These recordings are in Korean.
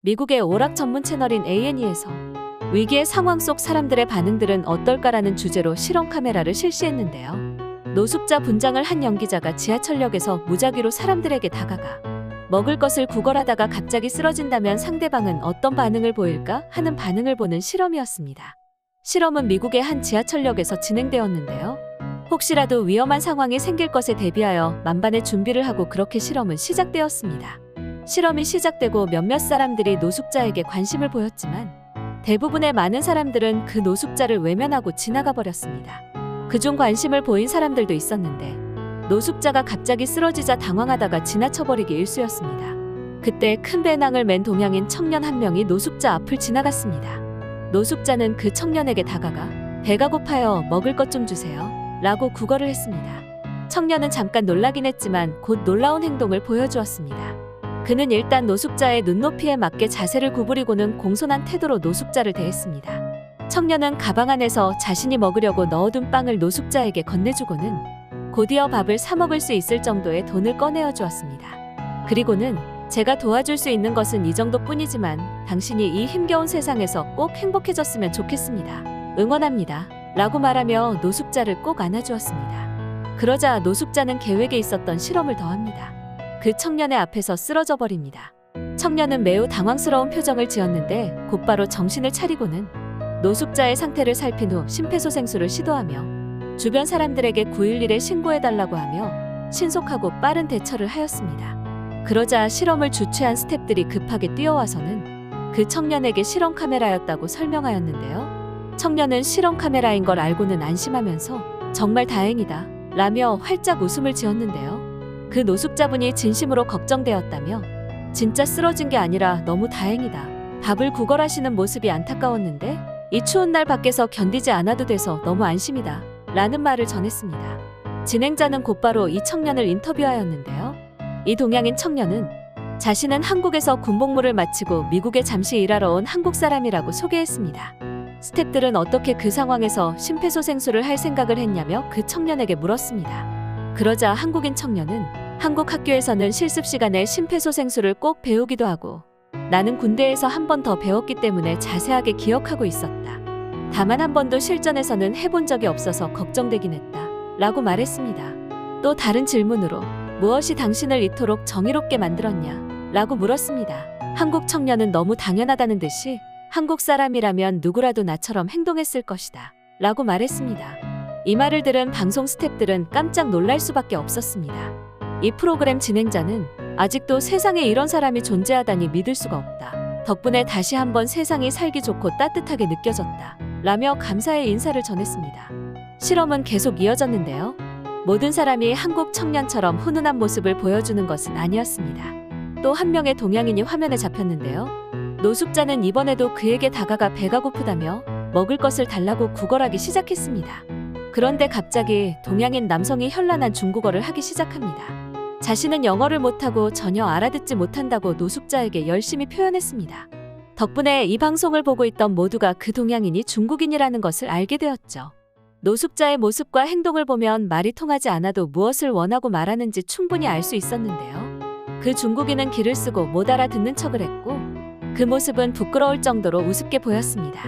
미국의 오락 전문 채널인 A&E에서 위기의 상황 속 사람들의 반응들은 어떨까라는 주제로 실험 카메라를 실시했는데요. 노숙자 분장을 한 연기자가 지하철역에서 무작위로 사람들에게 다가가 먹을 것을 구걸하다가 갑자기 쓰러진다면 상대방은 어떤 반응을 보일까 하는 반응을 보는 실험이었습니다. 실험은 미국의 한 지하철역에서 진행되었는데요. 혹시라도 위험한 상황이 생길 것에 대비하여 만반의 준비를 하고 그렇게 실험은 시작되었습니다. 실험이 시작되고 몇몇 사람들이 노숙자에게 관심을 보였지만 대부분의 많은 사람들은 그 노숙자를 외면하고 지나가 버렸습니다. 그중 관심을 보인 사람들도 있었는데 노숙자가 갑자기 쓰러지자 당황하다가 지나쳐버리기 일쑤였습니다. 그때 큰 배낭을 맨 동양인 청년 한 명이 노숙자 앞을 지나갔습니다. 노숙자는 그 청년에게 다가가 배가 고파요, 먹을 것 좀 주세요 라고 구걸을 했습니다. 청년은 잠깐 놀라긴 했지만 곧 놀라운 행동을 보여주었습니다. 그는 일단 노숙자의 눈높이에 맞게 자세를 구부리고는 공손한 태도로 노숙자를 대했습니다. 청년은 가방 안에서 자신이 먹으려고 넣어둔 빵을 노숙자에게 건네주고는 곧이어 밥을 사 먹을 수 있을 정도의 돈을 꺼내어 주었습니다. 그리고는 제가 도와줄 수 있는 것은 이 정도뿐이지만 당신이 이 힘겨운 세상에서 꼭 행복해졌으면 좋겠습니다. 응원합니다. 라고 말하며 노숙자를 꼭 안아주었습니다. 그러자 노숙자는 계획에 있었던 실험을 더합니다. 그 청년의 앞에서 쓰러져 버립니다. 청년은 매우 당황스러운 표정을 지었는데 곧바로 정신을 차리고는 노숙자의 상태를 살핀 후 심폐소생술을 시도하며 주변 사람들에게 911에 신고해달라고 하며 신속하고 빠른 대처를 하였습니다. 그러자 실험을 주최한 스태프들이 급하게 뛰어와서는 그 청년에게 실험 카메라였다고 설명하였는데요. 청년은 실험 카메라인 걸 알고는 안심하면서 정말 다행이다 라며 활짝 웃음을 지었는데요. 그 노숙자분이 진심으로 걱정되었다며 진짜 쓰러진 게 아니라 너무 다행이다. 밥을 구걸하시는 모습이 안타까웠는데 이 추운 날 밖에서 견디지 않아도 돼서 너무 안심이다 라는 말을 전했습니다. 진행자는 곧바로 이 청년을 인터뷰하였는데요. 이 동양인 청년은 자신은 한국에서 군복무를 마치고 미국에 잠시 일하러 온 한국 사람이라고 소개했습니다. 스태프들은 어떻게 그 상황에서 심폐소생술을 할 생각을 했냐며 그 청년에게 물었습니다. 그러자 한국인 청년은 한국 학교에서는 실습 시간에 심폐소생술을 꼭 배우기도 하고 나는 군대에서 한 번 더 배웠기 때문에 자세하게 기억하고 있었다. 다만 한 번도 실전에서는 해본 적이 없어서 걱정되긴 했다 라고 말했습니다. 또 다른 질문으로 무엇이 당신을 이토록 정의롭게 만들었냐 라고 물었습니다. 한국 청년은 너무 당연하다는 듯이 한국 사람이라면 누구라도 나처럼 행동했을 것이다 라고 말했습니다. 이 말을 들은 방송 스태프들은 깜짝 놀랄 수밖에 없었습니다. 이 프로그램 진행자는 아직도 세상에 이런 사람이 존재하다니 믿을 수가 없다. 덕분에 다시 한번 세상이 살기 좋고 따뜻하게 느껴졌다 라며 감사의 인사를 전했습니다. 실험은 계속 이어졌는데요. 모든 사람이 한국 청년처럼 훈훈한 모습을 보여주는 것은 아니었습니다. 또 한 명의 동양인이 화면에 잡혔는데요. 노숙자는 이번에도 그에게 다가가 배가 고프다며 먹을 것을 달라고 구걸하기 시작했습니다. 그런데 갑자기 동양인 남성이 현란한 중국어를 하기 시작합니다. 자신은 영어를 못하고 전혀 알아듣지 못한다고 노숙자에게 열심히 표현했습니다. 덕분에 이 방송을 보고 있던 모두가 그 동양인이 중국인이라는 것을 알게 되었죠. 노숙자의 모습과 행동을 보면 말이 통하지 않아도 무엇을 원하고 말하는지 충분히 알 수 있었는데요. 그 중국인은 귀를 쓰고 못 알아듣는 척을 했고 그 모습은 부끄러울 정도로 우습게 보였습니다.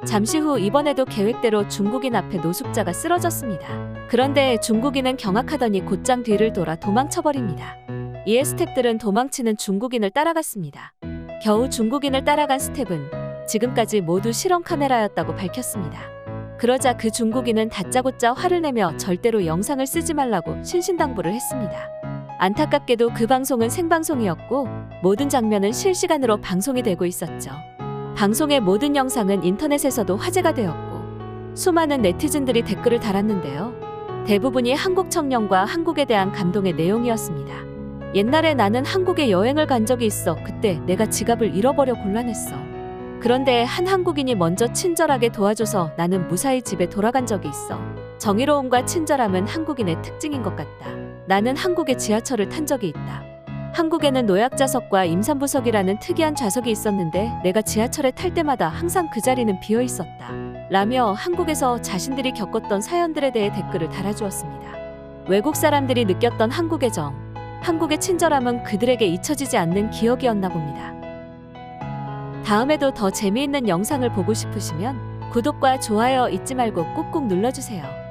잠시 후 이번에도 계획대로 중국인 앞에 노숙자가 쓰러졌습니다. 그런데 중국인은 경악하더니 곧장 뒤를 돌아 도망쳐버립니다. 이에 스태프들은 도망치는 중국인을 따라갔습니다. 겨우 중국인을 따라간 스텝은 지금까지 모두 실험 카메라였다고 밝혔습니다. 그러자 그 중국인은 다짜고짜 화를 내며 절대로 영상을 쓰지 말라고 신신당부를 했습니다. 안타깝게도 그 방송은 생방송이었고 모든 장면은 실시간으로 방송이 되고 있었죠. 방송의 모든 영상은 인터넷에서도 화제가 되었고 수많은 네티즌들이 댓글을 달았는데요. 대부분이 한국 청년과 한국에 대한 감동의 내용이었습니다. 옛날에 나는 한국에 여행을 간 적이 있어. 그때 내가 지갑을 잃어버려 곤란했어. 그런데 한 한국인이 먼저 친절하게 도와줘서 나는 무사히 집에 돌아간 적이 있어. 정의로움과 친절함은 한국인의 특징인 것 같다. 나는 한국의 지하철을 탄 적이 있다. 한국에는 노약자석과 임산부석이라는 특이한 좌석이 있었는데 내가 지하철에 탈 때마다 항상 그 자리는 비어 있었다. 라며 한국에서 자신들이 겪었던 사연들에 대해 댓글을 달아주었습니다. 외국 사람들이 느꼈던 한국의 정, 한국의 친절함은 그들에게 잊혀지지 않는 기억이었나 봅니다. 다음에도 더 재미있는 영상을 보고 싶으시면 구독과 좋아요 잊지 말고 꾹꾹 눌러주세요.